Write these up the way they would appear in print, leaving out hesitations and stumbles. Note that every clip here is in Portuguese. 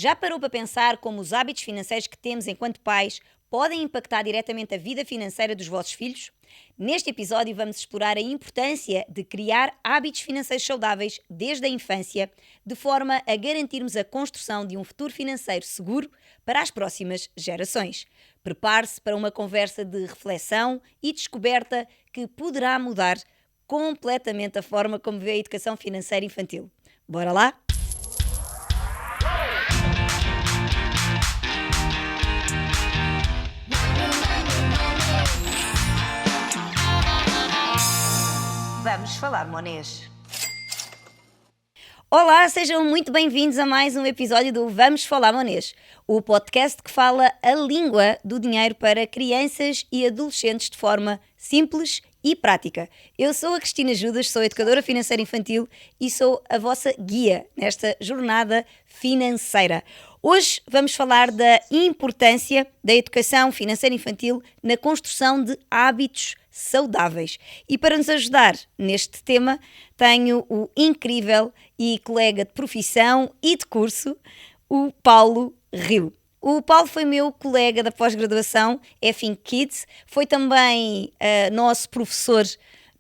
Já parou para pensar como os hábitos financeiros que temos enquanto pais podem impactar diretamente a vida financeira dos vossos filhos? Neste episódio vamos explorar a importância de criar hábitos financeiros saudáveis desde a infância, de forma a garantirmos a construção de um futuro financeiro seguro para as próximas gerações. Prepare-se para uma conversa de reflexão e descoberta que poderá mudar completamente a forma como vê a educação financeira infantil. Bora lá? Vamos falar monês. Olá, sejam muito bem-vindos a mais um episódio do Vamos Falar Monês, o podcast que fala a língua do dinheiro para crianças e adolescentes de forma simples e prática. Eu sou a Cristina Judas, sou educadora financeira infantil e sou a vossa guia nesta jornada financeira. Hoje vamos falar da importância da educação financeira infantil na construção de hábitos saudáveis. E para nos ajudar neste tema, tenho o incrível e colega de profissão e de curso, o Paulo Rio. O Paulo foi meu colega da pós-graduação Think Kids, foi também nosso professor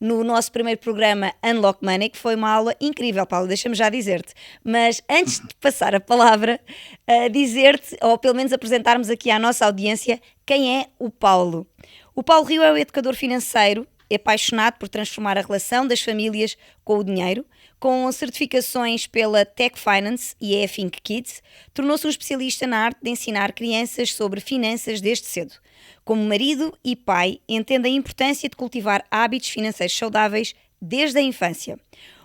no nosso primeiro programa Unlock Money, que foi uma aula incrível, Paulo, deixa-me já dizer-te. Mas antes de passar a palavra, dizer-te, ou pelo menos apresentarmos aqui à nossa audiência, quem é o Paulo. O Paulo Rio é o educador financeiro, é apaixonado por transformar a relação das famílias com o dinheiro, com certificações pela Tech Finance e a Think Kids, tornou-se um especialista na arte de ensinar crianças sobre finanças desde cedo. Como marido e pai, entende a importância de cultivar hábitos financeiros saudáveis desde a infância.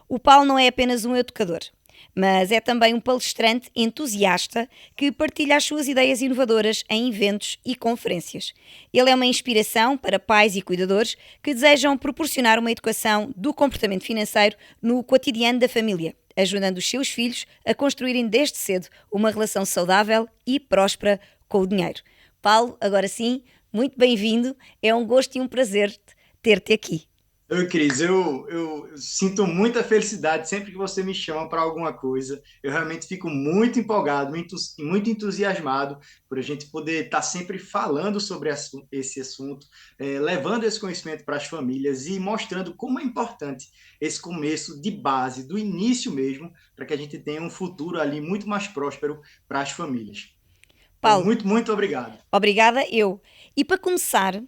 O Paulo não é apenas um educador, mas é também um palestrante entusiasta que partilha as suas ideias inovadoras em eventos e conferências. Ele é uma inspiração para pais e cuidadores que desejam proporcionar uma educação do comportamento financeiro no cotidiano da família, ajudando os seus filhos a construírem desde cedo uma relação saudável e próspera com o dinheiro. Paulo, agora sim, muito bem-vindo. É um gosto e um prazer ter-te aqui. Oi, Cris, eu sinto muita felicidade sempre que você me chama para alguma coisa. Eu realmente fico muito empolgado, muito entusiasmado por a gente poder estar sempre falando sobre esse assunto, levando esse conhecimento para as famílias e mostrando como é importante esse começo de base, do início mesmo, para que a gente tenha um futuro ali muito mais próspero para as famílias. Então, Paulo, muito, muito obrigado. obrigada, eu. E para começar,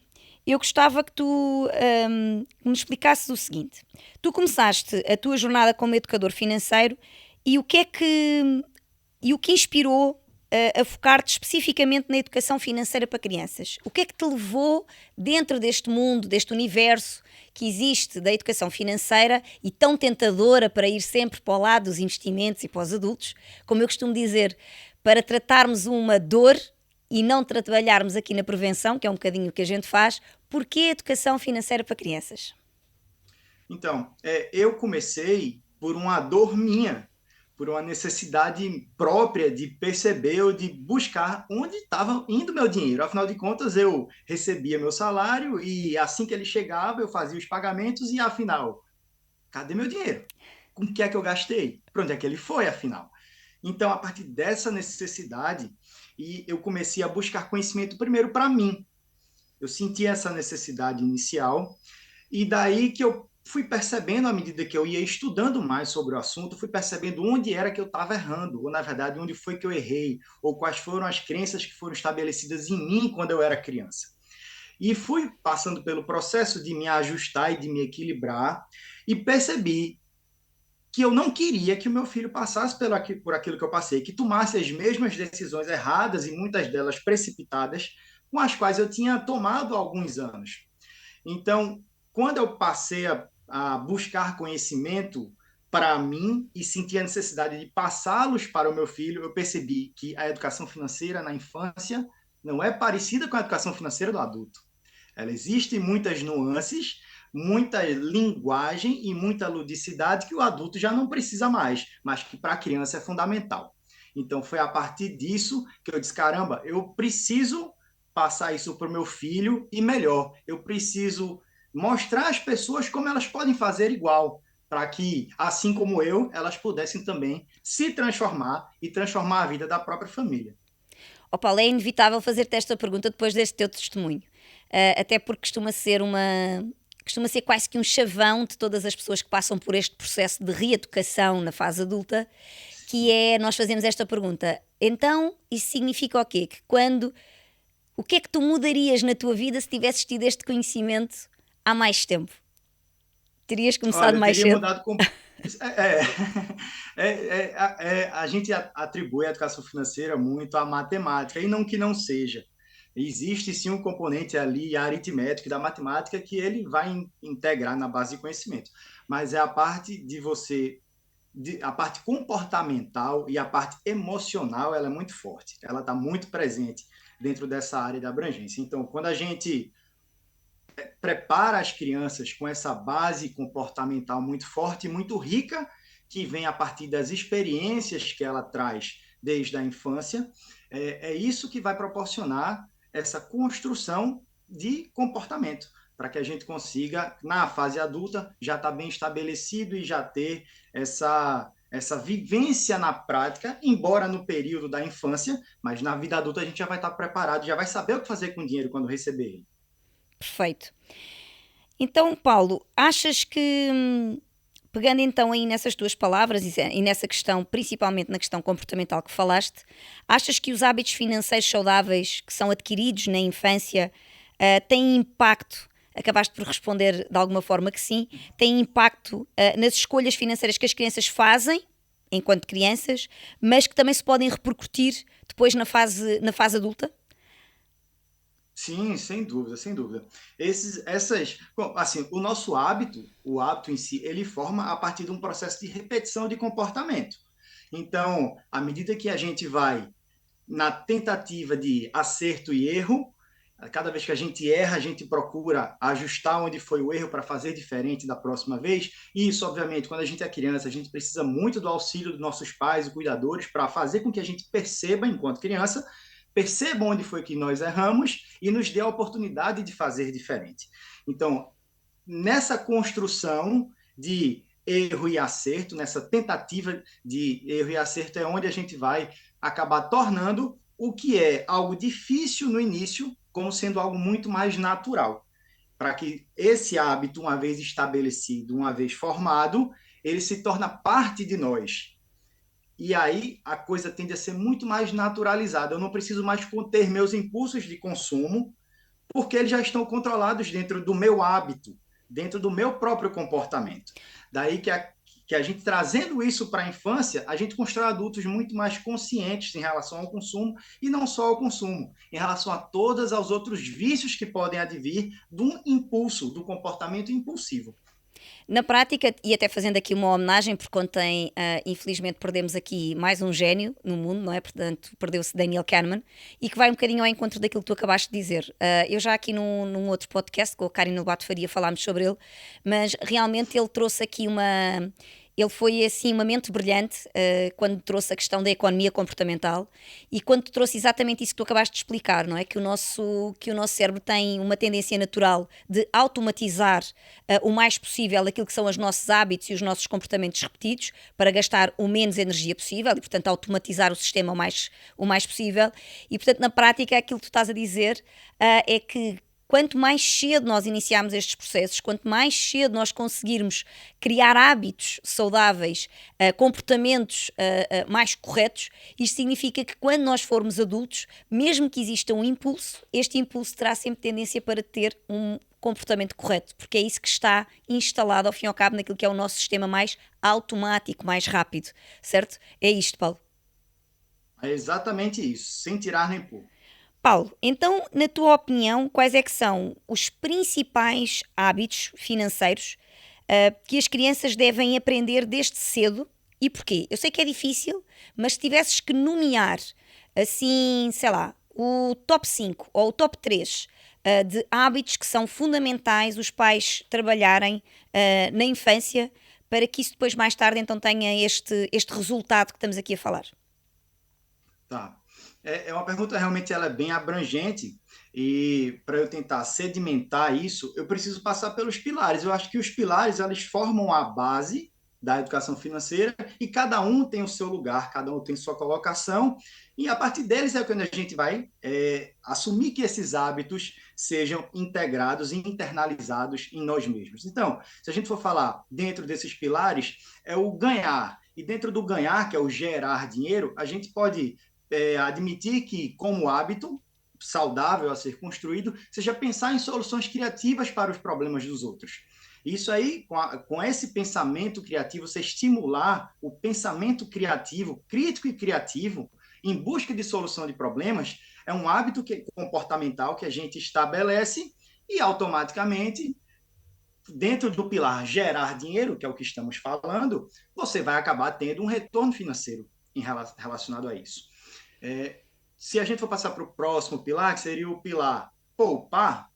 eu gostava que tu me explicasses o seguinte. Tu começaste a tua jornada como educador financeiro e o que inspirou a focar-te especificamente na educação financeira para crianças? O que é que te levou dentro deste mundo, deste universo que existe da educação financeira e tão tentadora para ir sempre para o lado dos investimentos e para os adultos, como eu costumo dizer, para tratarmos uma dor e não trabalharmos aqui na prevenção, que é um bocadinho o que a gente faz, porquê a educação financeira para crianças? Então, eu comecei por uma dor minha, por uma necessidade própria de perceber ou de buscar onde estava indo meu dinheiro. Afinal de contas, eu recebia meu salário e assim que ele chegava, eu fazia os pagamentos e afinal, cadê meu dinheiro? Com o que é que eu gastei? Para onde é que ele foi, afinal? Então, a partir dessa necessidade, eu comecei a buscar conhecimento primeiro para mim. Eu senti essa necessidade inicial e daí que eu fui percebendo, à medida que eu ia estudando mais sobre o assunto, fui percebendo onde era que eu estava errando, ou na verdade, onde foi que eu errei, ou quais foram as crenças que foram estabelecidas em mim quando eu era criança. E fui passando pelo processo de me ajustar e de me equilibrar, e percebi que eu não queria que o meu filho passasse por aquilo que eu passei, que tomasse as mesmas decisões erradas e muitas delas precipitadas, com as quais eu tinha tomado há alguns anos. Então, quando eu passei a buscar conhecimento para mim e senti a necessidade de passá-los para o meu filho, eu percebi que a educação financeira na infância não é parecida com a educação financeira do adulto. Ela existe muitas nuances, muita linguagem e muita ludicidade que o adulto já não precisa mais, mas que para a criança é fundamental. Então, foi a partir disso que eu disse: caramba, eu preciso passar isso para o meu filho e melhor, eu preciso mostrar às pessoas como elas podem fazer igual, para que, assim como eu, elas pudessem também se transformar e transformar a vida da própria família. Ó Paulo, é inevitável fazer-te esta pergunta depois deste teu testemunho. Até porque costuma ser quase que um chavão de todas as pessoas que passam por este processo de reeducação na fase adulta, que é, nós fazemos esta pergunta, então isso significa o quê? O que é que tu mudarias na tua vida se tivesses tido este conhecimento há mais tempo? Terias começado Olha, eu mais teria cedo? mudado com. É, a gente atribui a educação financeira muito à matemática, e não que não seja. Existe sim um componente ali aritmético da matemática que ele vai integrar na base de conhecimento, mas é a parte de você, a parte comportamental e a parte emocional, ela é muito forte, ela está muito presente dentro dessa área de abrangência. Então, quando a gente prepara as crianças com essa base comportamental muito forte e muito rica, que vem a partir das experiências que ela traz desde a infância, é isso que vai proporcionar essa construção de comportamento, para que a gente consiga, na fase adulta, já estar bem estabelecido e já ter essa vivência na prática, embora no período da infância, mas na vida adulta a gente já vai estar preparado, já vai saber o que fazer com o dinheiro quando receber ele. Perfeito. Então, Paulo, achas que, pegando então aí nessas tuas palavras e nessa questão, principalmente na questão comportamental que falaste, achas que os hábitos financeiros saudáveis que são adquiridos na infância têm impacto? Acabaste por responder de alguma forma que sim. Têm impacto nas escolhas financeiras que as crianças fazem enquanto crianças, mas que também se podem repercutir depois na fase adulta? Sim, sem dúvida, sem dúvida. Bom, assim, o hábito em si, ele forma a partir de um processo de repetição de comportamento. Então, à medida que a gente vai na tentativa de acerto e erro, cada vez que a gente erra, a gente procura ajustar onde foi o erro para fazer diferente da próxima vez. E isso, obviamente, quando a gente é criança, a gente precisa muito do auxílio dos nossos pais e cuidadores para fazer com que a gente perceba, enquanto criança, perceba onde foi que nós erramos e nos dê a oportunidade de fazer diferente. Então, nessa construção de erro e acerto, nessa tentativa de erro e acerto, é onde a gente vai acabar tornando o que é algo difícil no início como sendo algo muito mais natural, para que esse hábito, uma vez estabelecido, uma vez formado, ele se torna parte de nós. E aí a coisa tende a ser muito mais naturalizada. Eu não preciso mais conter meus impulsos de consumo, porque eles já estão controlados dentro do meu hábito, dentro do meu próprio comportamento. Daí que a gente, trazendo isso para a infância, a gente constrói adultos muito mais conscientes em relação ao consumo, e não só ao consumo, em relação a todos os outros vícios que podem advir do impulso, do comportamento impulsivo. Na prática, e até fazendo aqui uma homenagem, porque ontem, infelizmente, perdemos aqui mais um gênio no mundo, não é? Portanto, perdeu-se Daniel Kahneman, e que vai um bocadinho ao encontro daquilo que tu acabaste de dizer. Eu já aqui num outro podcast, com a Karina Lobato Faria, falámos sobre ele, mas realmente ele trouxe aqui Ele foi assim uma mente brilhante quando trouxe a questão da economia comportamental e quando trouxe exatamente isso que tu acabaste de explicar, não é? Que o nosso cérebro tem uma tendência natural de automatizar o mais possível aquilo que são os nossos hábitos e os nossos comportamentos repetidos para gastar o menos energia possível e, portanto, automatizar o sistema o mais possível. E, portanto, na prática, aquilo que tu estás a dizer é que quanto mais cedo nós iniciarmos estes processos, quanto mais cedo nós conseguirmos criar hábitos saudáveis, comportamentos mais corretos, isto significa que quando nós formos adultos, mesmo que exista um impulso, este impulso terá sempre tendência para ter um comportamento correto, porque é isso que está instalado ao fim e ao cabo naquilo que é o nosso sistema mais automático, mais rápido, certo? É isto, Paulo. É exatamente isso, sem tirar nem pôr. Paulo, então, na tua opinião, quais é que são os principais hábitos financeiros que as crianças devem aprender desde cedo e porquê? Eu sei que é difícil, mas se tivesses que nomear, assim, sei lá, o top 5 ou o top 3 de hábitos que são fundamentais os pais trabalharem na infância para que isso depois mais tarde então tenha este resultado que estamos aqui a falar. Tá. É uma pergunta realmente ela é bem abrangente e para eu tentar sedimentar isso, eu preciso passar pelos pilares. Eu acho que os pilares eles formam a base da educação financeira e cada um tem o seu lugar, cada um tem sua colocação e a partir deles é quando a gente vai assumir que esses hábitos sejam integrados e internalizados em nós mesmos. Então, se a gente for falar dentro desses pilares, é o ganhar. E dentro do ganhar, que é o gerar dinheiro, a gente pode admitir que, como hábito saudável a ser construído, seja pensar em soluções criativas para os problemas dos outros. Isso aí, com esse pensamento criativo, você estimular o pensamento criativo, crítico e criativo, em busca de solução de problemas, é um hábito comportamental que a gente estabelece e automaticamente, dentro do pilar gerar dinheiro, que é o que estamos falando, você vai acabar tendo um retorno financeiro relacionado a isso. Se a gente for passar para o próximo pilar, que seria o pilar poupar,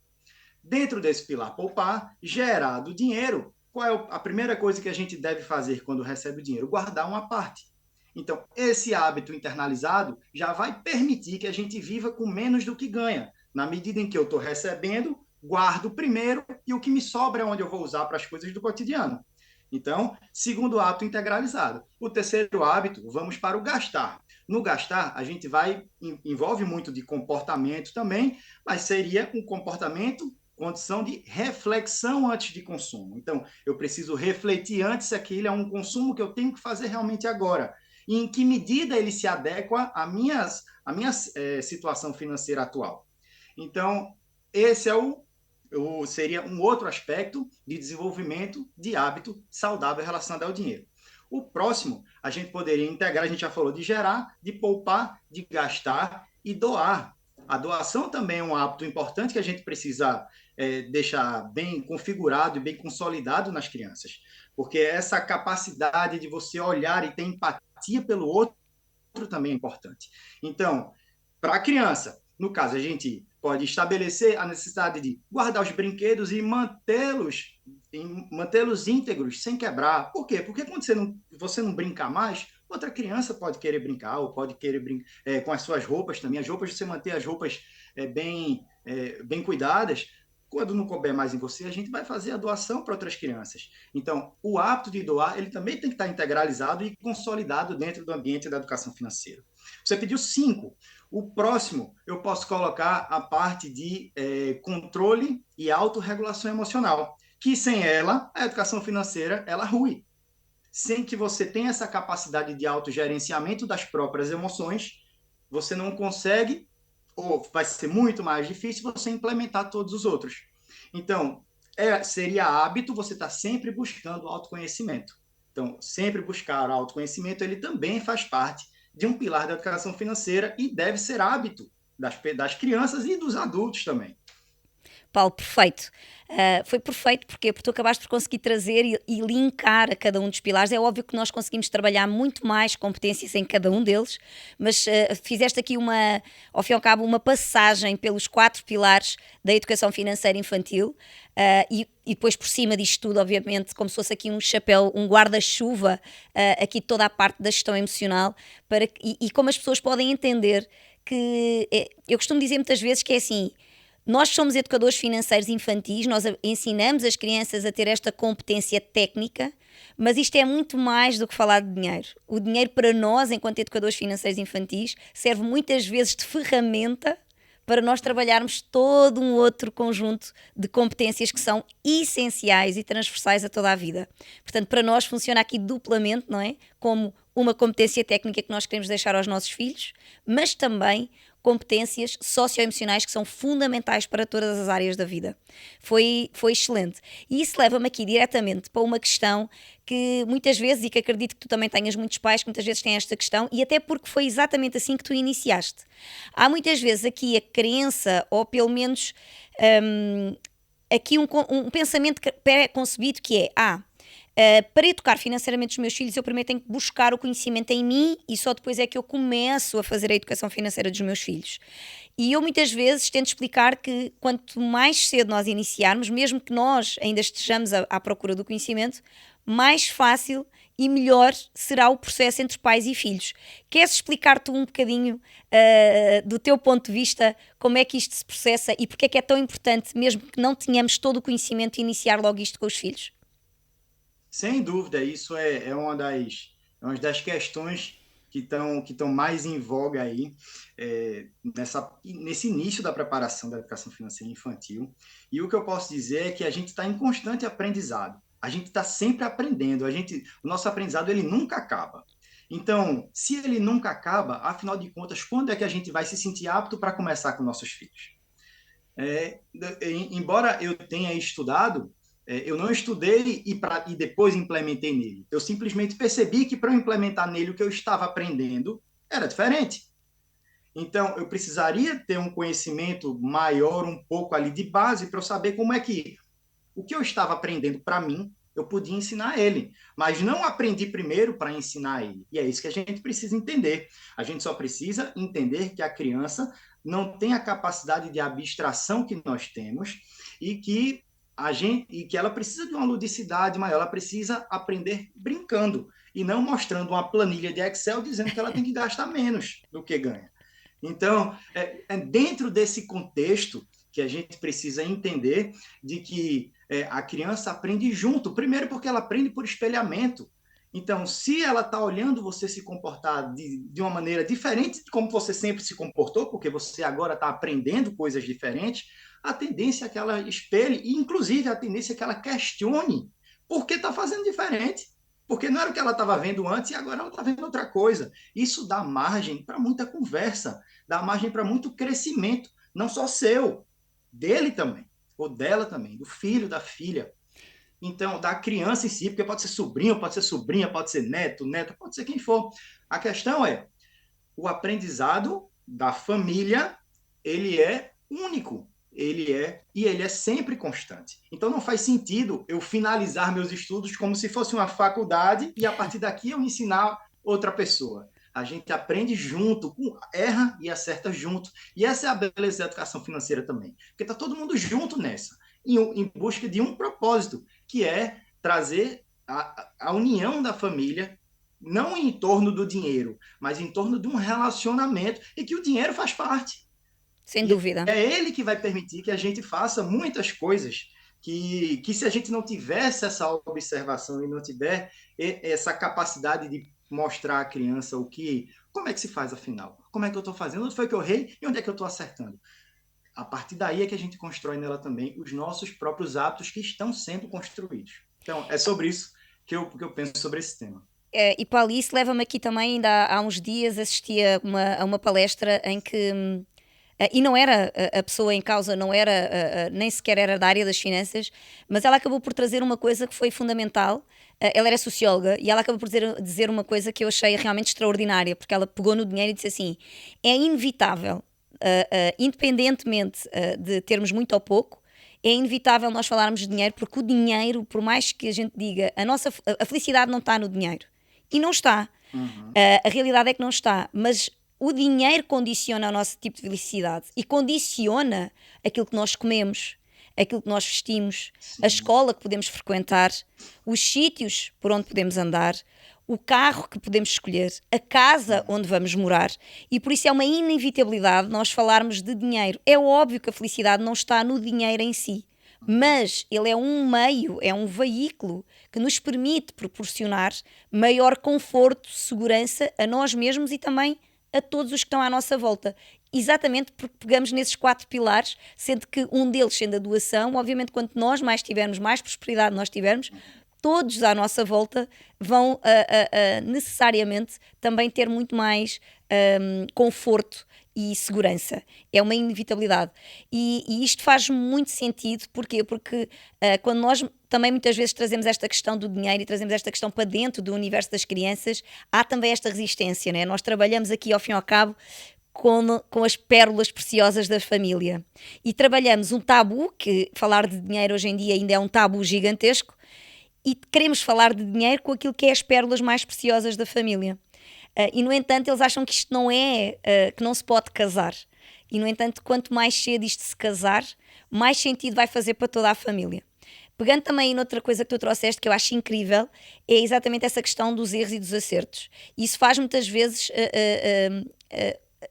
dentro desse pilar poupar, gerado dinheiro, qual é a primeira coisa que a gente deve fazer quando recebe o dinheiro? Guardar uma parte. Então, esse hábito internalizado já vai permitir que a gente viva com menos do que ganha. Na medida em que eu estou recebendo, guardo primeiro e o que me sobra é onde eu vou usar para as coisas do cotidiano. Então, segundo hábito integralizado. O terceiro hábito, vamos para o gastar. No gastar, a gente envolve muito de comportamento também, mas seria um comportamento, condição de reflexão antes de consumo. Então, eu preciso refletir antes se aquilo é um consumo que eu tenho que fazer realmente agora. E em que medida ele se adequa à minha situação financeira atual. Então, esse seria um outro aspecto de desenvolvimento de hábito saudável relacionado ao dinheiro. O próximo, a gente poderia integrar, a gente já falou de gerar, de poupar, de gastar e doar. A doação também é um hábito importante que a gente precisa deixar bem configurado e bem consolidado nas crianças, porque essa capacidade de você olhar e ter empatia pelo outro também é importante. Então, para a criança, no caso, a gente pode estabelecer a necessidade de guardar os brinquedos e mantê-los íntegros, sem quebrar. Por quê? Porque quando você não brincar mais, outra criança pode querer brincar, ou pode querer brincar com as suas roupas também. As roupas, você manter as roupas bem cuidadas. Quando não couber mais em você, a gente vai fazer a doação para outras crianças. Então, o hábito de doar, ele também tem que estar integralizado e consolidado dentro do ambiente da educação financeira. Você pediu 5. O próximo, eu posso colocar a parte de controle e autorregulação emocional, que sem ela, a educação financeira, ela rui. Sem que você tenha essa capacidade de autogerenciamento das próprias emoções, você não consegue, ou vai ser muito mais difícil você implementar todos os outros. Então, seria hábito você estar sempre buscando autoconhecimento. Então, sempre buscar autoconhecimento, ele também faz parte de um pilar da educação financeira e deve ser hábito das crianças e dos adultos também. Paulo, perfeito. Foi perfeito porque tu acabaste por conseguir trazer e linkar a cada um dos pilares. É óbvio que nós conseguimos trabalhar muito mais competências em cada um deles, mas fizeste aqui ao fim e ao cabo, uma passagem pelos 4 pilares da educação financeira infantil e depois por cima disto tudo, obviamente, como se fosse aqui um chapéu, um guarda-chuva, aqui toda a parte da gestão emocional e como as pessoas podem entender que... eu costumo dizer muitas vezes que é assim... Nós somos educadores financeiros infantis, nós ensinamos as crianças a ter esta competência técnica, mas isto é muito mais do que falar de dinheiro. O dinheiro para nós, enquanto educadores financeiros infantis, serve muitas vezes de ferramenta para nós trabalharmos todo um outro conjunto de competências que são essenciais e transversais a toda a vida. Portanto, para nós funciona aqui duplamente, não é? Como uma competência técnica que nós queremos deixar aos nossos filhos, mas também competências socioemocionais que são fundamentais para todas as áreas da vida. Foi excelente. E isso leva-me aqui diretamente para uma questão que muitas vezes, e que acredito que tu também tenhas muitos pais que muitas vezes têm esta questão, e até porque foi exatamente assim que tu iniciaste. Há muitas vezes aqui a crença, ou pelo menos aqui um pensamento pré-concebido que é, para educar financeiramente os meus filhos, eu primeiro tenho que buscar o conhecimento em mim e só depois é que eu começo a fazer a educação financeira dos meus filhos. E eu muitas vezes tento explicar que quanto mais cedo nós iniciarmos, mesmo que nós ainda estejamos à procura do conhecimento, mais fácil e melhor será o processo entre pais e filhos. Queres explicar-te um bocadinho do teu ponto de vista como é que isto se processa e porque é que é tão importante, mesmo que não tenhamos todo o conhecimento, iniciar logo isto com os filhos? Sem dúvida, isso é uma das questões que estão mais em voga aí nesse início da preparação da educação financeira infantil. E o que eu posso dizer é que a gente está em constante aprendizado. A gente está sempre aprendendo. O nosso aprendizado ele nunca acaba. Então, se ele nunca acaba, afinal de contas, quando é que a gente vai se sentir apto para começar com nossos filhos? Embora eu tenha estudado, eu não estudei e depois implementei nele. Eu simplesmente percebi que para eu implementar nele o que eu estava aprendendo era diferente. Então, eu precisaria ter um conhecimento maior, um pouco ali de base, para eu saber como é que o que eu estava aprendendo para mim, eu podia ensinar a ele. Mas não aprendi primeiro para ensinar a ele. E é isso que a gente precisa entender. A gente só precisa entender que a criança não tem a capacidade de abstração que nós temos e que ela precisa de uma ludicidade maior, ela precisa aprender brincando e não mostrando uma planilha de Excel dizendo que ela tem que gastar menos do que ganha. Então, dentro desse contexto que a gente precisa entender de que a criança aprende junto, primeiro porque ela aprende por espelhamento. Então, se ela está olhando você se comportar de uma maneira diferente de como você sempre se comportou, porque você agora está aprendendo coisas diferentes, a tendência é que ela espelhe, e inclusive a tendência é que ela questione por que está fazendo diferente. Porque não era o que ela estava vendo antes e agora ela está vendo outra coisa. Isso dá margem para muita conversa, dá margem para muito crescimento, não só seu, dele também, ou dela também, do filho, da filha. Então, da criança em si, porque pode ser sobrinho, pode ser sobrinha, pode ser neto, neta, pode ser quem for. A questão é, o aprendizado da família, ele é único. Ele é sempre constante. Então não faz sentido eu finalizar meus estudos como se fosse uma faculdade e a partir daqui eu ensinar outra pessoa. A gente aprende junto, erra e acerta junto. E essa é a beleza da educação financeira também. Porque está todo mundo junto nessa, em busca de um propósito, que é trazer a união da família, não em torno do dinheiro, mas em torno de um relacionamento e que o dinheiro faz parte. Sem dúvida. É ele que vai permitir que a gente faça muitas coisas que se a gente não tivesse essa observação e não tiver essa capacidade de mostrar à criança como é que se faz afinal, como é que eu estou fazendo, onde foi que eu errei e onde é que eu estou acertando. A partir daí é que a gente constrói nela também os nossos próprios hábitos que estão sendo construídos. Então, é sobre isso que eu penso sobre esse tema. E para ali isso leva-me aqui também, ainda há uns dias assisti a uma palestra em que e não era a pessoa em causa, não era nem sequer era da área das finanças, mas ela acabou por trazer uma coisa que foi fundamental. Ela era socióloga e ela acabou por dizer uma coisa que eu achei realmente extraordinária, porque ela pegou no dinheiro e disse assim: é inevitável, independentemente de termos muito ou pouco, é inevitável nós falarmos de dinheiro, porque o dinheiro, por mais que a gente diga, a felicidade não está no dinheiro. E não está. Uhum. A realidade é que não está, mas o dinheiro condiciona o nosso tipo de felicidade e condiciona aquilo que nós comemos, aquilo que nós vestimos, Sim. a escola que podemos frequentar, os sítios por onde podemos andar, o carro que podemos escolher, a casa onde vamos morar. E por isso é uma inevitabilidade nós falarmos de dinheiro. É óbvio que a felicidade não está no dinheiro em si, mas ele é um meio, é um veículo que nos permite proporcionar maior conforto, segurança a nós mesmos e também a todos os que estão à nossa volta. Exatamente porque pegamos nesses 4 pilares, sendo que um deles sendo a doação. Obviamente, quanto nós mais tivermos, mais prosperidade nós tivermos, todos à nossa volta vão necessariamente também ter muito mais conforto e segurança. É uma inevitabilidade. E isto faz muito sentido. Porquê? Porque quando nós também muitas vezes trazemos esta questão do dinheiro e trazemos esta questão para dentro do universo das crianças, há também esta resistência, né? Nós trabalhamos aqui, ao fim e ao cabo, com as pérolas preciosas da família. E trabalhamos um tabu, que falar de dinheiro hoje em dia ainda é um tabu gigantesco, e queremos falar de dinheiro com aquilo que é as pérolas mais preciosas da família. E, no entanto, eles acham que isto não é, que não se pode casar. E, no entanto, quanto mais cedo isto se casar, mais sentido vai fazer para toda a família. Pegando também noutra coisa que tu trouxeste, que eu acho incrível, é exatamente essa questão dos erros e dos acertos. Isso faz muitas vezes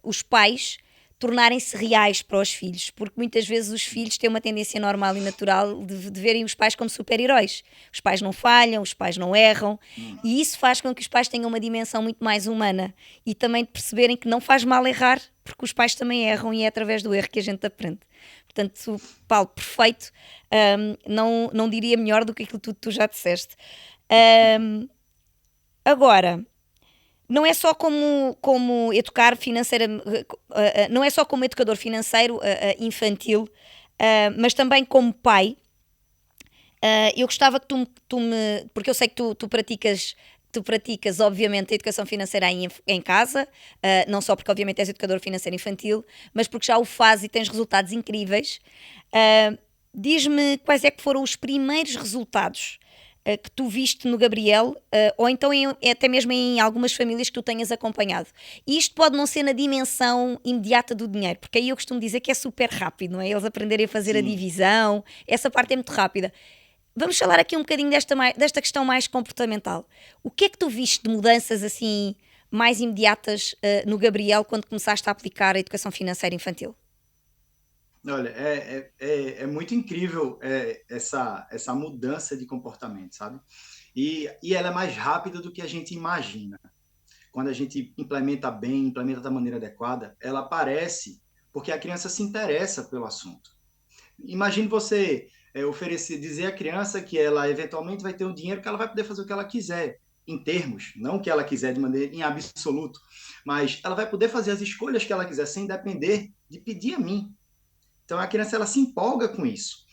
os pais tornarem-se reais para os filhos, porque muitas vezes os filhos têm uma tendência normal e natural de verem os pais como super-heróis. Os pais não falham, os pais não erram, e isso faz com que os pais tenham uma dimensão muito mais humana e também de perceberem que não faz mal errar, porque os pais também erram e é através do erro que a gente aprende. Portanto, Paulo, perfeito. Não diria melhor do que aquilo que tu já disseste. Agora, não é só como educar financeira, não é só como educador financeiro infantil, mas também como pai. Eu gostava que tu me. Porque eu sei que tu praticas, obviamente, a educação financeira em casa, não só porque, obviamente, és educador financeiro infantil, mas porque já o fazes e tens resultados incríveis. Diz-me quais é que foram os primeiros resultados que tu viste no Gabriel, ou então até mesmo em algumas famílias que tu tenhas acompanhado. E isto pode não ser na dimensão imediata do dinheiro, porque aí eu costumo dizer que é super rápido, não é? Eles aprenderem a fazer a Sim. divisão, essa parte é muito rápida. Vamos falar aqui um bocadinho desta questão mais comportamental. O que é que tu viste de mudanças assim mais imediatas no Gabriel quando começaste a aplicar a educação financeira infantil? Olha, é muito incrível essa mudança de comportamento, sabe? E ela é mais rápida do que a gente imagina. Quando a gente implementa bem, implementa da maneira adequada, ela aparece porque a criança se interessa pelo assunto. Imagine você oferecer, dizer à criança que ela eventualmente vai ter um dinheiro que ela vai poder fazer o que ela quiser, em termos, não o que ela quiser de maneira em absoluto, mas ela vai poder fazer as escolhas que ela quiser sem depender de pedir a mim. Então a criança ela se empolga com isso.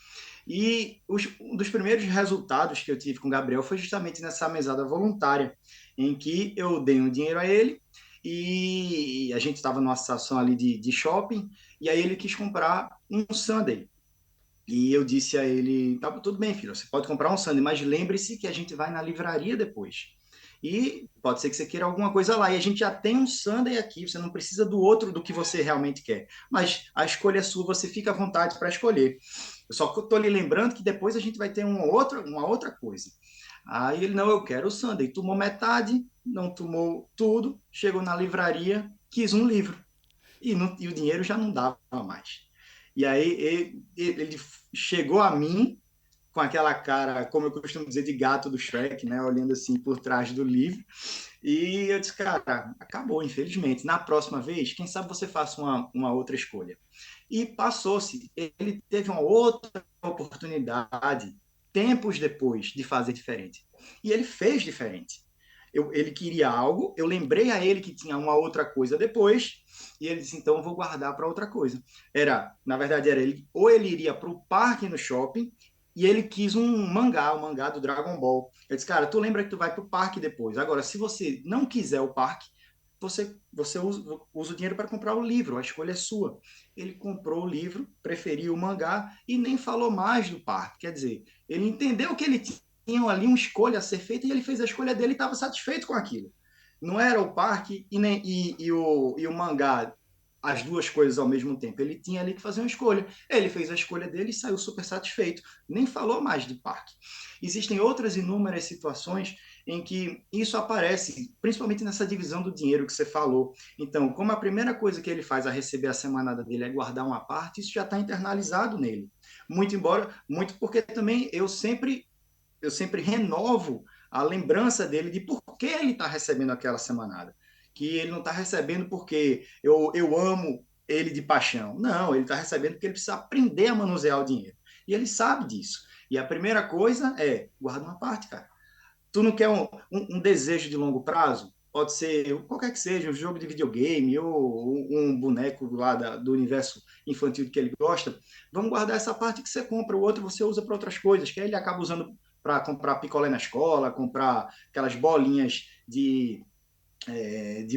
E um dos primeiros resultados que eu tive com o Gabriel foi justamente nessa mesada voluntária, em que eu dei um dinheiro a ele e a gente estava numa situação ali de shopping, e aí ele quis comprar um sundae. E eu disse a ele, tá tudo bem, filho, você pode comprar um sundae, mas lembre-se que a gente vai na livraria depois. E pode ser que você queira alguma coisa lá. E a gente já tem um sundae aqui, você não precisa do outro do que você realmente quer. Mas a escolha é sua, você fica à vontade para escolher. Eu só estou lhe lembrando que depois a gente vai ter uma outra coisa. Aí ele, não, eu quero o sundae. Tomou metade, não tomou tudo, chegou na livraria, quis um livro. E o dinheiro já não dava mais. E aí ele chegou a mim com aquela cara, como eu costumo dizer, de gato do Shrek, né? Olhando assim por trás do livro. E eu disse, cara, acabou, infelizmente. Na próxima vez, quem sabe você faça uma outra escolha. E passou-se. Ele teve uma outra oportunidade, tempos depois, de fazer diferente. E ele fez diferente. Ele queria algo, eu lembrei a ele que tinha uma outra coisa depois, e ele disse, então eu vou guardar para outra coisa. Na verdade, era ele, ou ele iria para o parque no shopping, e ele quis um mangá, o mangá do Dragon Ball. Eu disse, cara, tu lembra que tu vai para o parque depois. Agora, se você não quiser o parque, você usa o dinheiro para comprar o livro, a escolha é sua. Ele comprou o livro, preferiu o mangá e nem falou mais do parque. Quer dizer, ele entendeu que ele tinha ali uma escolha a ser feita e ele fez a escolha dele e estava satisfeito com aquilo. Não era o parque e o mangá as duas coisas ao mesmo tempo. Ele tinha ali que fazer uma escolha. Ele fez a escolha dele e saiu super satisfeito. Nem falou mais de parque. Existem outras inúmeras situações em que isso aparece, principalmente nessa divisão do dinheiro que você falou. Então, como a primeira coisa que ele faz a receber a semanada dele é guardar uma parte, isso já está internalizado nele. Muito porque também eu sempre renovo a lembrança dele de por que ele está recebendo aquela semanada. Que ele não está recebendo porque eu amo ele de paixão. Não, ele está recebendo porque ele precisa aprender a manusear o dinheiro. E ele sabe disso. E a primeira coisa é, guarda uma parte, cara. Tu não quer um desejo de longo prazo? Pode ser qualquer que seja, um jogo de videogame ou um boneco lá do universo infantil que ele gosta. Vamos guardar essa parte que você compra, o outro você usa para outras coisas, que aí ele acaba usando para comprar picolé na escola, comprar aquelas bolinhas de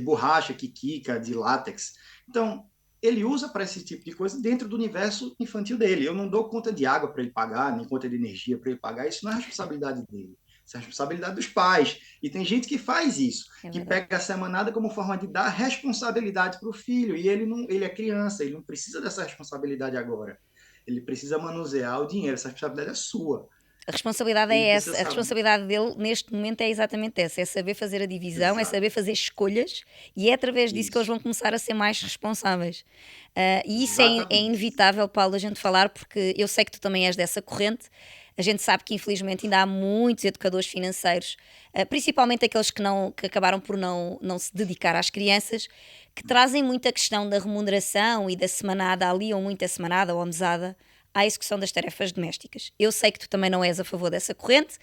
borracha, quica, de látex. Então, ele usa para esse tipo de coisa dentro do universo infantil dele. Eu não dou conta de água para ele pagar, nem conta de energia para ele pagar, isso não é responsabilidade dele. Isso é responsabilidade dos pais. E tem gente que faz isso, que pega a semanada como forma de dar responsabilidade para o filho. E ele é criança, ele não precisa dessa responsabilidade agora. Ele precisa manusear o dinheiro, essa responsabilidade é sua. A responsabilidade E é você essa. A sabe, responsabilidade dele neste momento é exatamente essa. É saber fazer a divisão, é exato, saber fazer escolhas e é através disso que eles isso, vão começar a ser mais responsáveis. E isso é exatamente. inevitável, Paulo, a gente falar, porque eu sei que tu também és dessa corrente. A gente sabe que infelizmente ainda há muitos educadores financeiros, principalmente aqueles que acabaram por não se dedicar às crianças, que trazem muita questão da remuneração e da semanada ali, ou muita semanada ou mesada, à execução das tarefas domésticas. Eu sei que tu também não és a favor dessa corrente,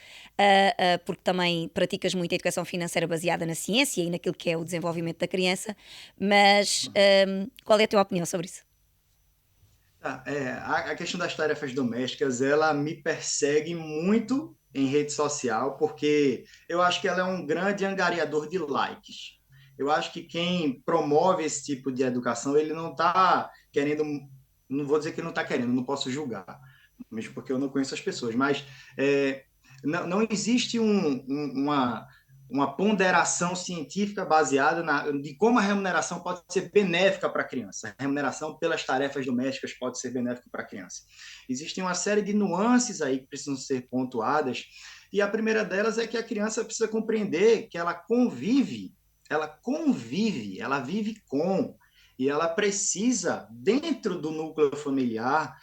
porque também praticas muito a educação financeira baseada na ciência e naquilo que é o desenvolvimento da criança, mas qual é a tua opinião sobre isso? Tá, a questão das tarefas domésticas, ela me persegue muito em rede social, porque eu acho que ela é um grande angariador de likes. Eu acho que quem promove esse tipo de educação, ele não está querendo, não vou dizer que não está querendo, não posso julgar, mesmo porque eu não conheço as pessoas, mas é, não existe uma ponderação científica baseada de como a remuneração pode ser benéfica para a criança. A remuneração pelas tarefas domésticas pode ser benéfica para a criança. Existem uma série de nuances aí que precisam ser pontuadas, e a primeira delas é que a criança precisa compreender que ela vive com, e ela precisa, dentro do núcleo familiar,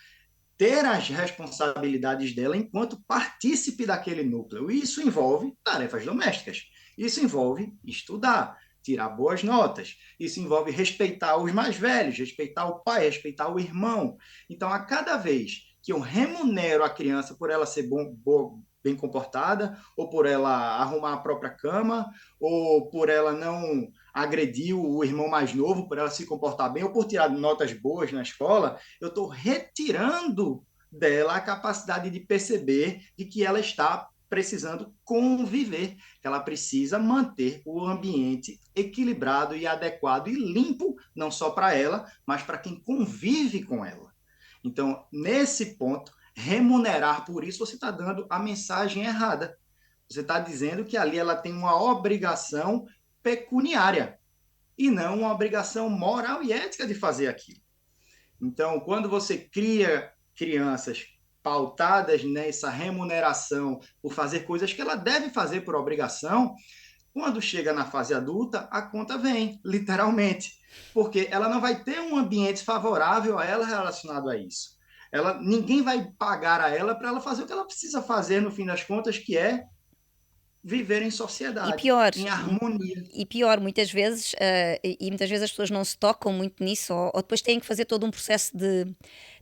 ter as responsabilidades dela enquanto partícipe daquele núcleo. E isso envolve tarefas domésticas. Isso envolve estudar, tirar boas notas. Isso envolve respeitar os mais velhos, respeitar o pai, respeitar o irmão. Então, a cada vez que eu remunero a criança por ela ser bem comportada, ou por ela arrumar a própria cama, ou por ela não agredir o irmão mais novo, por ela se comportar bem, ou por tirar notas boas na escola, eu estou retirando dela a capacidade de perceber de que ela está precisando conviver, que ela precisa manter o ambiente equilibrado e adequado e limpo, não só para ela, mas para quem convive com ela. Então, nesse ponto, remunerar por isso, você está dando a mensagem errada. Você está dizendo que ali ela tem uma obrigação pecuniária e não uma obrigação moral e ética de fazer aquilo. Então, quando você cria crianças pautadas nessa remuneração por fazer coisas que ela deve fazer por obrigação, quando chega na fase adulta, a conta vem, literalmente, porque ela não vai ter um ambiente favorável a ela relacionado a isso. Ninguém vai pagar a ela para ela fazer o que ela precisa fazer no fim das contas, que é viver em E sociedade, pior, em harmonia. e pior, muitas vezes, e muitas vezes as pessoas não se tocam muito nisso, ou depois têm que fazer todo um processo de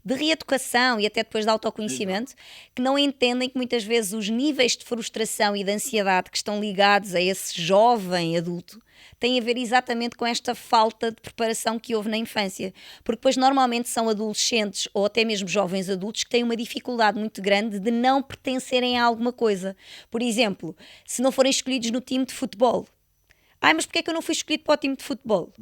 reeducação e até depois de autoconhecimento, Exato. que não entendem que muitas vezes os níveis de frustração e de ansiedade que estão ligados a esse jovem adulto têm a ver exatamente com esta falta de preparação que houve na infância. Porque depois normalmente são adolescentes ou até mesmo jovens adultos que têm uma dificuldade muito grande de não pertencerem a alguma coisa. Por exemplo, se não forem escolhidos no time de futebol. Ai, mas porquê é que eu não fui escolhido para o time de futebol?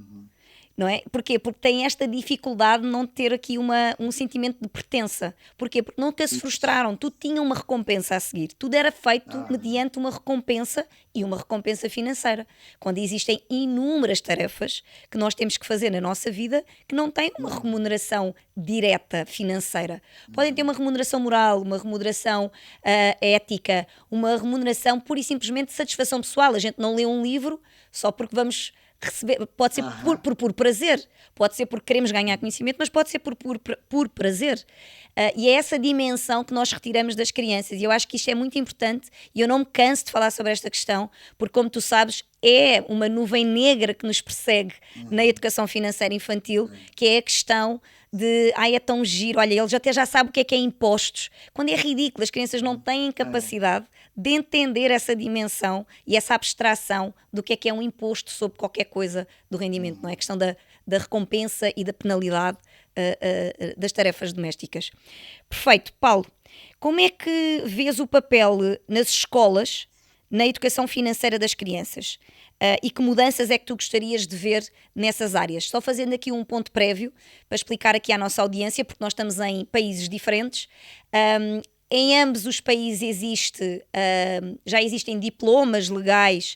Não é? Porquê? Porque tem esta dificuldade de não ter aqui um sentimento de pertença. Porquê? Porque nunca se Isso. frustraram. Tudo tinha uma recompensa a seguir. Tudo era feito Ah, mediante uma recompensa e uma recompensa financeira. Quando existem inúmeras tarefas que nós temos que fazer na nossa vida que não têm uma remuneração direta financeira. Podem ter uma remuneração moral, uma remuneração ética, uma remuneração pura e simplesmente de satisfação pessoal. A gente não lê um livro só porque vamos receber, pode ser por prazer, pode ser porque queremos ganhar conhecimento, mas pode ser por prazer. E é essa dimensão que nós retiramos das crianças. E eu acho que isto é muito importante e eu não me canso de falar sobre esta questão, porque, como tu sabes, é uma nuvem negra que nos persegue na educação financeira infantil, que é a questão de, ai, é tão giro, olha, eles até já sabem o que é impostos, quando é ridículo, as crianças não têm capacidade de entender essa dimensão e essa abstração do que é um imposto sobre qualquer coisa do rendimento, não é? A questão da recompensa e da penalidade das tarefas domésticas. Perfeito. Paulo, como é que vês o papel nas escolas na educação financeira das crianças? E que mudanças é que tu gostarias de ver nessas áreas? Só fazendo aqui um ponto prévio para explicar aqui à nossa audiência, porque nós estamos em países diferentes. Em ambos os países já existem diplomas legais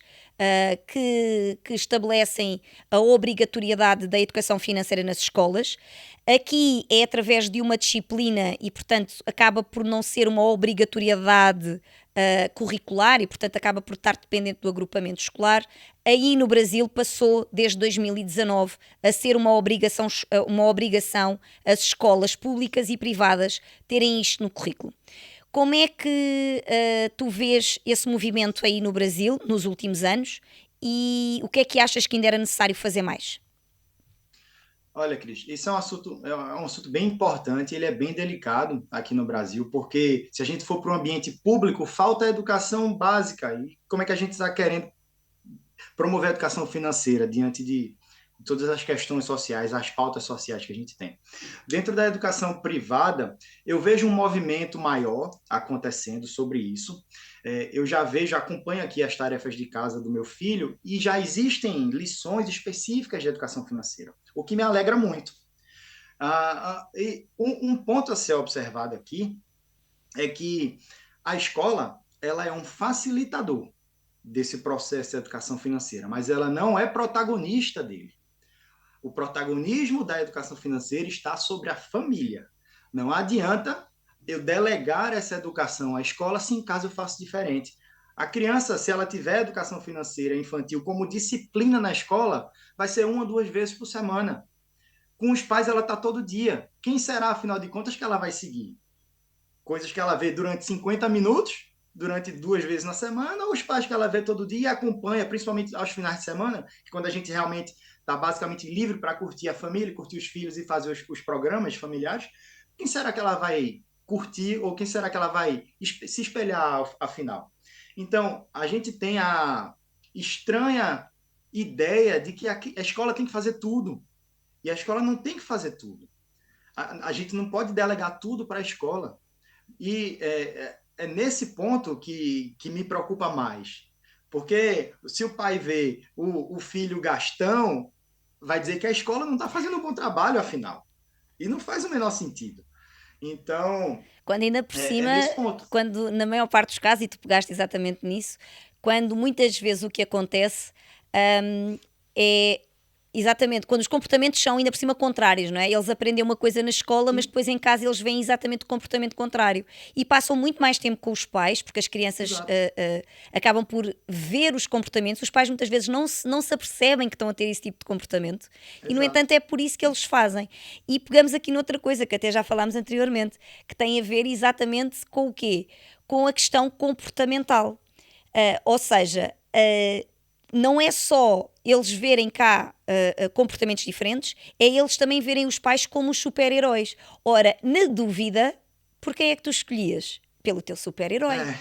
que estabelecem a obrigatoriedade da educação financeira nas escolas. Aqui é através de uma disciplina e, portanto, acaba por não ser uma obrigatoriedade curricular e, portanto, acaba por estar dependente do agrupamento escolar. Aí no Brasil passou, desde 2019, a ser uma obrigação as escolas públicas e privadas terem isto no currículo. Como é que tu vês esse movimento aí no Brasil, nos últimos anos, e o que é que achas que ainda era necessário fazer mais? Olha, Cris, esse é um assunto bem importante, ele é bem delicado aqui no Brasil, porque se a gente for para um ambiente público, falta educação básica. E como é que a gente está querendo promover a educação financeira diante de todas as questões sociais, as pautas sociais que a gente tem? Dentro da educação privada, eu vejo um movimento maior acontecendo sobre isso. Eu já vejo, acompanho aqui as tarefas de casa do meu filho e já existem lições específicas de educação financeira, o que me alegra muito. E um ponto a ser observado aqui é que a escola ela é um facilitador desse processo de educação financeira, mas ela não é protagonista dele. O protagonismo da educação financeira está sobre a família. Não adianta eu delegar essa educação à escola se em casa eu faço diferente. A criança, se ela tiver educação financeira infantil como disciplina na escola, vai ser 1 ou 2 vezes por semana. Com os pais, ela está todo dia. Quem será, afinal de contas, que ela vai seguir? Coisas que ela vê durante 50 minutos, durante 2 vezes na semana, ou os pais que ela vê todo dia e acompanha, principalmente aos finais de semana, que quando a gente realmente está basicamente livre para curtir a família, curtir os filhos e fazer os programas familiares, quem será que ela vai curtir ou quem será que ela vai se espelhar afinal? Então, a gente tem a estranha ideia de que a escola tem que fazer tudo. E a escola não tem que fazer tudo. A gente não pode delegar tudo para a escola. E é nesse ponto que me preocupa mais. Porque se o pai vê o filho gastão, vai dizer que a escola não está fazendo um bom trabalho, afinal. E não faz o menor sentido. Então, Quando ainda por é cima, nesse ponto. quando na maior parte dos casos, e tu pegaste exatamente nisso, quando muitas vezes o que acontece é exatamente quando os comportamentos são ainda por cima contrários, não é? Eles aprendem uma coisa na escola, mas Sim, depois em casa eles veem exatamente o comportamento contrário e passam muito mais tempo com os pais, porque as crianças exato. acabam por ver os comportamentos. Os pais muitas vezes não se apercebem que estão a ter esse tipo de comportamento e, no Exato. entanto, é por isso que eles fazem. E pegamos aqui noutra coisa que até já falámos anteriormente, que tem a ver exatamente com o quê? Com a questão comportamental. Ou seja, não é só eles verem cá comportamentos diferentes, é eles também verem os pais como os super-heróis. Ora, na dúvida, por quem é que tu escolhias? Pelo teu super-herói. É,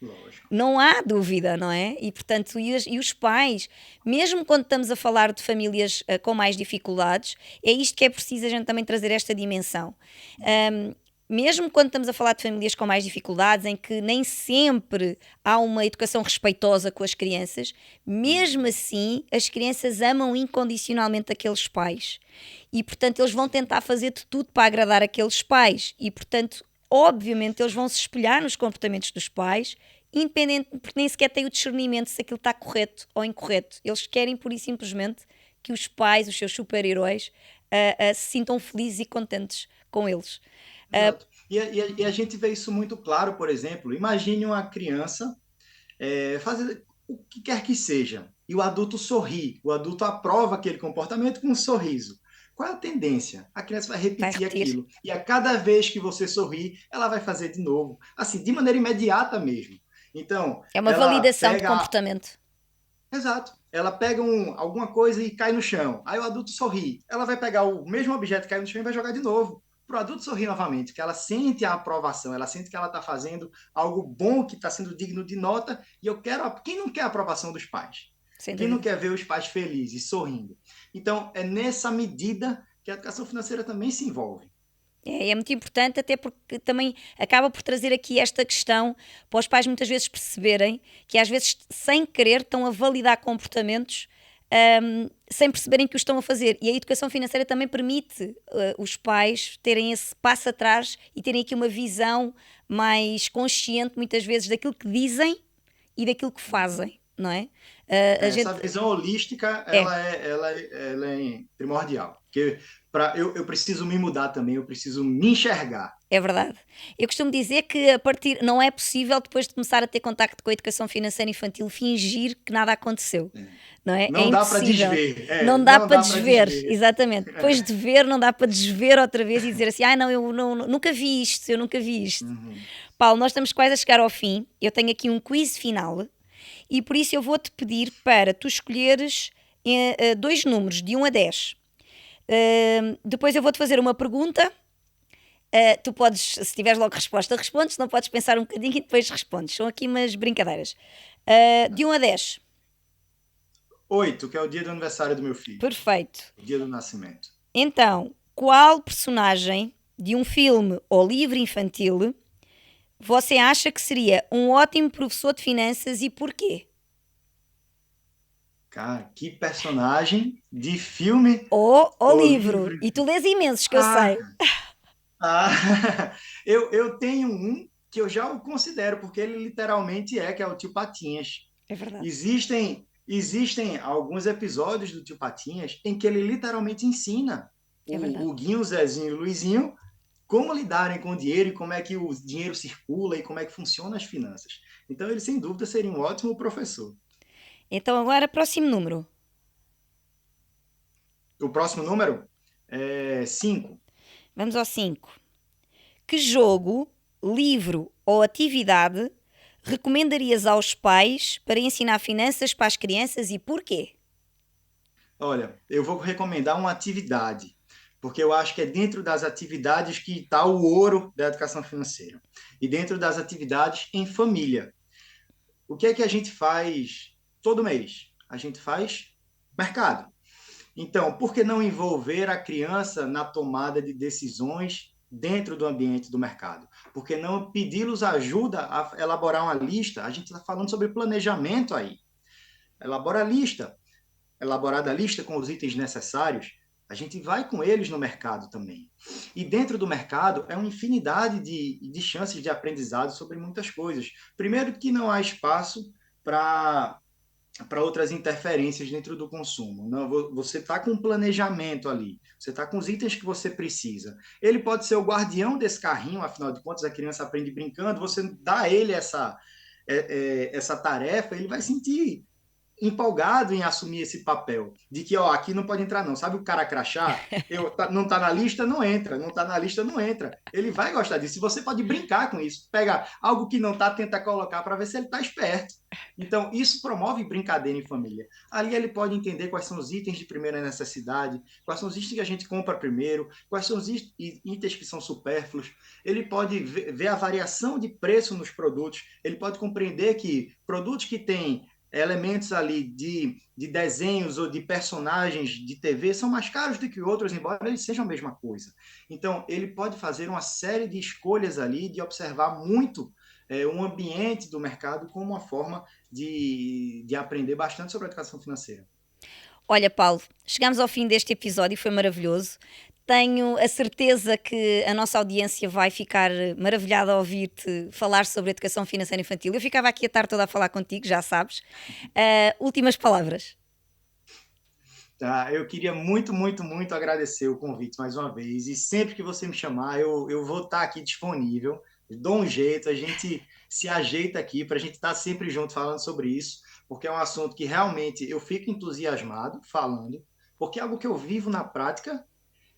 lógico. Não há dúvida, não é? E portanto, os pais, mesmo quando estamos a falar de famílias com mais dificuldades, é isto que é preciso a gente também trazer esta dimensão. Mesmo quando estamos a falar de famílias com mais dificuldades, em que nem sempre há uma educação respeitosa com as crianças, mesmo assim, as crianças amam incondicionalmente aqueles pais. E, portanto, eles vão tentar fazer de tudo para agradar aqueles pais. E, portanto, obviamente, eles vão se espelhar nos comportamentos dos pais, independente, porque nem sequer têm o discernimento se aquilo está correto ou incorreto. Eles querem, pura e simplesmente, que os pais, os seus super-heróis, se sintam felizes e contentes com eles. Exato. E a gente vê isso muito claro, por exemplo, imagine uma criança fazer o que quer que seja, e o adulto sorri, o adulto aprova aquele comportamento com um sorriso. Qual é a tendência? A criança vai Vai repetir repetir. aquilo. E a cada vez que você sorrir, ela vai fazer de novo. Assim, de maneira imediata mesmo. Então, É uma ela validação de pega. comportamento. Exato. Ela pega alguma coisa e cai no chão. Aí o adulto sorri. Ela vai pegar o mesmo objeto que caiu no chão e vai jogar de novo. Para o adulto sorrir novamente, porque ela sente a aprovação, ela sente que ela está fazendo algo bom, que está sendo digno de nota. E eu quero. Quem não quer a aprovação dos pais? Sem Quem não dúvida. quer ver os pais felizes, sorrindo? Então, é nessa medida que a educação financeira também se envolve. É muito importante, até porque também acaba por trazer aqui esta questão para os pais muitas vezes perceberem que às vezes, sem querer, estão a validar comportamentos sem perceberem que o estão a fazer. E a educação financeira também permite os pais terem esse passo atrás e terem aqui uma visão mais consciente, muitas vezes, daquilo que dizem e daquilo que fazem. não é? A Essa gente visão holística, é. ela é primordial. Porque eu preciso me mudar também, eu preciso me enxergar. É verdade. Eu costumo dizer que a partir não é possível depois de começar a ter contacto com a educação financeira infantil fingir que nada aconteceu, não é? É Não dá para impossível. desver. Não dá Não para dá para desver, desver. exatamente. Depois de ver, não dá para desver outra vez e dizer assim: "Ah, não, eu nunca vi isto, eu nunca vi isto". Uhum. Paulo, nós estamos quase a chegar ao fim. Eu tenho aqui um quiz final e por isso eu vou-te pedir para tu escolheres dois números, de 1 a 10. Depois eu vou-te fazer uma pergunta. Tu podes, se tiveres logo resposta, respondes, se não podes pensar um bocadinho e depois respondes. São aqui umas brincadeiras. De 1 a 10. 8, que é o dia do aniversário do meu filho. Perfeito. O dia do nascimento. Então, qual personagem de um filme ou livro infantil você acha que seria um ótimo professor de finanças e porquê? Cara, que personagem de filme Ou ou livro. livro. E tu lês imensos, que eu Ah, sei. ah, eu tenho um que eu já o considero, porque ele literalmente que é o Tio Patinhas. É verdade. Existem alguns episódios do Tio Patinhas em que ele literalmente ensina É verdade. o Guinho, o Zezinho e o Luizinho como lidarem com o dinheiro e como é que o dinheiro circula e como é que funcionam as finanças. Então, ele, sem dúvida, seria um ótimo professor. Então, agora, próximo número. O próximo número é 5. Vamos ao 5. Que jogo, livro ou atividade recomendarias aos pais para ensinar finanças para as crianças e porquê? Olha, eu vou recomendar uma atividade, porque eu acho que é dentro das atividades que está o ouro da educação financeira. E dentro das atividades em família. O que é que a gente faz todo mês? A gente faz mercado. Então, por que não envolver a criança na tomada de decisões dentro do ambiente do mercado? Por que não pedi-los ajuda a elaborar uma lista? A gente está falando sobre planejamento aí. Elabora a lista. Elaborada a lista com os itens necessários, a gente vai com eles no mercado também. E dentro do mercado é uma infinidade de chances de aprendizado sobre muitas coisas. Primeiro, que não há espaço para outras interferências dentro do consumo. Não, você está com um planejamento ali, você está com os itens que você precisa. Ele pode ser o guardião desse carrinho, afinal de contas, a criança aprende brincando, você dá a ele essa tarefa, ele vai sentir empolgado em assumir esse papel de que, ó, aqui não pode entrar não, sabe o cara crachá? Não tá na lista, não entra, não tá na lista, não entra. Ele vai gostar disso. Você pode brincar com isso, pega algo que não tá, tenta colocar para ver se ele tá esperto. Então, isso promove brincadeira em família. Ali ele pode entender quais são os itens de primeira necessidade, quais são os itens que a gente compra primeiro, quais são os itens que são supérfluos. Ele pode ver a variação de preço nos produtos, ele pode compreender que produtos que têm elementos ali de desenhos ou de personagens de TV são mais caros do que outros, embora eles sejam a mesma coisa. Então, ele pode fazer uma série de escolhas ali, de observar muito um ambiente do mercado como uma forma de aprender bastante sobre a educação financeira. Olha, Paulo, chegamos ao fim deste episódio, foi maravilhoso. Tenho a certeza que a nossa audiência vai ficar maravilhada ao ouvir-te falar sobre educação financeira infantil. Eu ficava aqui a tarde toda a falar contigo, já sabes. Últimas palavras. Tá, eu queria muito, muito, muito agradecer o convite mais uma vez. E sempre que você me chamar, eu vou estar aqui disponível. Dou um jeito, a gente se ajeita aqui para a gente estar sempre junto falando sobre isso, porque é um assunto que realmente eu fico entusiasmado falando, porque é algo que eu vivo na prática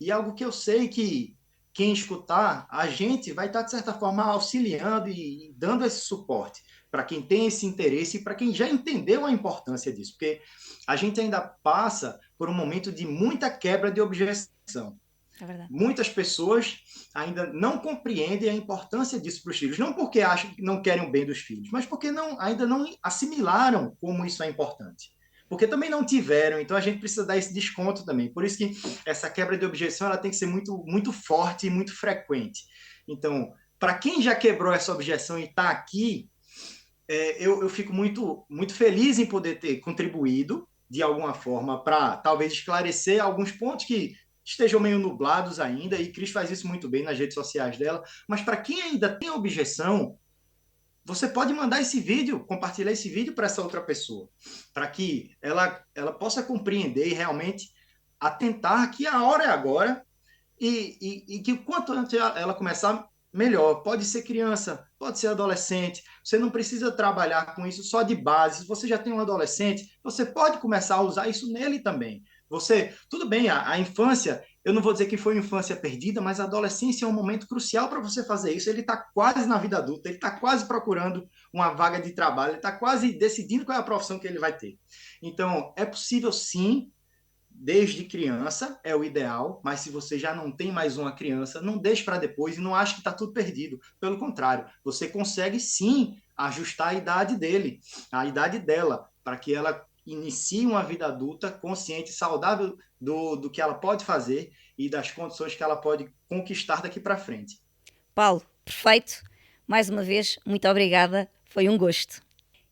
e é algo que eu sei que quem escutar, a gente vai estar, de certa forma, auxiliando e dando esse suporte para quem tem esse interesse e para quem já entendeu a importância disso, porque a gente ainda passa por um momento de muita quebra de objeção. É verdade. Muitas pessoas ainda não compreendem a importância disso para os filhos, não porque acham que não querem o bem dos filhos, mas porque ainda não assimilaram como isso é importante. Porque também não tiveram, então a gente precisa dar esse desconto também. Por isso que essa quebra de objeção ela tem que ser muito, muito forte e muito frequente. Então, para quem já quebrou essa objeção e está aqui, eu fico muito, muito feliz em poder ter contribuído de alguma forma para talvez esclarecer alguns pontos que estejam meio nublados ainda, e Cris faz isso muito bem nas redes sociais dela, mas para quem ainda tem objeção, você pode mandar esse vídeo, compartilhar esse vídeo para essa outra pessoa, para que ela possa compreender e realmente atentar que a hora é agora e que o quanto antes ela começar, melhor. Pode ser criança, pode ser adolescente. Você não precisa trabalhar com isso só de base. Se você já tem um adolescente, você pode começar a usar isso nele também. Tudo bem, a infância, eu não vou dizer que foi uma infância perdida, mas a adolescência é um momento crucial para você fazer isso. Ele está quase na vida adulta, ele está quase procurando uma vaga de trabalho, ele está quase decidindo qual é a profissão que ele vai ter. Então, é possível sim, desde criança é o ideal, mas se você já não tem mais uma criança, não deixe para depois e não ache que está tudo perdido. Pelo contrário, você consegue sim ajustar a idade dele, a idade dela, para que ela inicie uma vida adulta consciente, saudável do que ela pode fazer e das condições que ela pode conquistar daqui para frente. Paulo, perfeito. Mais uma vez, muito obrigada. Foi um gosto.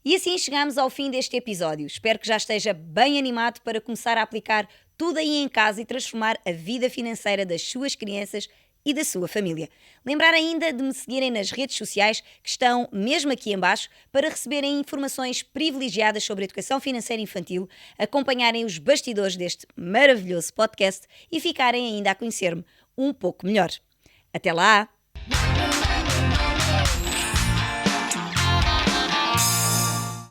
E assim chegamos ao fim deste episódio. Espero que já esteja bem animado para começar a aplicar tudo aí em casa e transformar a vida financeira das suas crianças e da sua família. Lembrar ainda de me seguirem nas redes sociais que estão mesmo aqui em baixo para receberem informações privilegiadas sobre educação financeira infantil, acompanharem os bastidores deste maravilhoso podcast e ficarem ainda a conhecer-me um pouco melhor. Até lá!